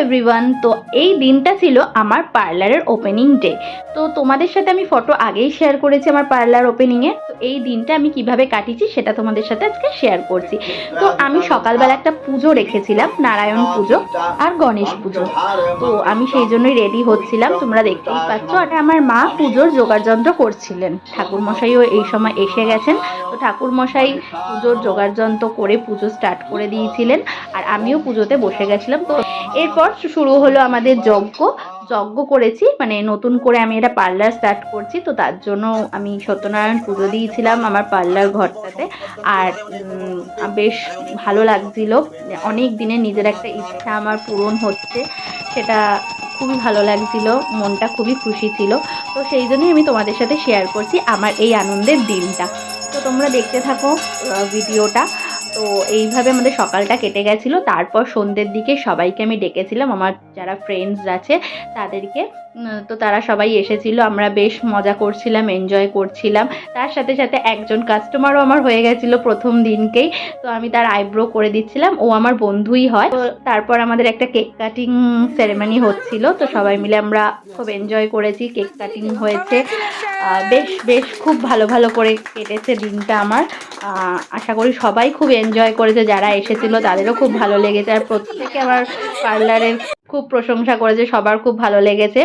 Everyone, তো এই দিনটা ছিল আমার পার্লারের ওপেনিং ডে। তো তোমাদের সাথে আমি ফটো আগেই শেয়ার করেছি আমার পার্লার ওপেনিংয়ে। তো এই দিনটা আমি কিভাবে কাটিয়েছি সেটা তোমাদের সাথে আজকে শেয়ার করছি। তো আমি সকালবেলা একটা পুজো রেখেছিলাম, নারায়ণ পুজো আর গণেশ পুজো। তো আমি সেই জন্যই রেডি হচ্ছিলাম, তোমরা দেখতেই পাচ্ছ। আর আমার মা পুজোর জোগাড়যন্ত্র করছিলেন, ঠাকুরমশাইও এই সময় এসে গেছেন। তো ঠাকুরমশাই পুজোর জোগাড়যন্ত্র করে পুজো স্টার্ট করে দিয়েছিলেন, আর আমিও পুজোতে বসে গেছিলাম। তো এরপর শুরু হলো আমাদের যজ্ঞ করেছি, মানে নতুন করে আমি এটা পার্লার স্টার্ট করছি, তো তার জন্য আমি সত্যনারায়ণ পুজো দিয়েছিলাম আমার পার্লার ঘরটাতে। আর বেশ ভালো লাগছিল, অনেক দিনে নিজের একটা ইচ্ছা আমার পূরণ হচ্ছে, সেটা খুবই ভালো লাগছিল, মনটা খুবই খুশি ছিল। তো সেই জন্যই আমি তোমাদের সাথে শেয়ার করছি আমার এই আনন্দের দিনটা। তো তোমরা দেখতে থাকো ভিডিওটা। তো এইভাবে আমাদের সকালটা কেটে গেছিলো। তারপর সন্ধ্যের দিকে সবাইকে আমি ডেকেছিলাম, আমার যারা ফ্রেন্ডস আছে তাদেরকে। তো তারা সবাই এসেছিলো, আমরা বেশ মজা করছিলাম, এনজয় করছিলাম। তার সাথে সাথে একজন কাস্টমারও আমার হয়ে গেছিলো প্রথম দিনকেই। তো আমি তার আইব্রো করে দিচ্ছিলাম, ও আমার বন্ধুই হয়। তো তারপর আমাদের একটা কেক কাটিং সেরেমনি হচ্ছিল, তো সবাই মিলে আমরা খুব এনজয় করেছি, কেক কাটিং হয়েছে। বেশ বেশ খুব ভালো করে কেটেছে দিনটা আমার। আশা করি সবাই খুব এনজয় করেছে, যারা এসেছিল তাদেরও খুব ভালো লেগেছে। আর প্রত্যেকে আমার পার্লারের খুব প্রশংসা করেছে, সবার খুব ভালো লেগেছে।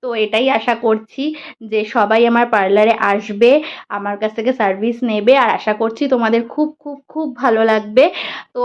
তো এটাই আশা করছি যে সবাই আমার পার্লারে আসবে, আমার কাছ থেকে সার্ভিস নেবে, আর আশা করছি তোমাদের খুব খুব খুব ভালো লাগবে। তো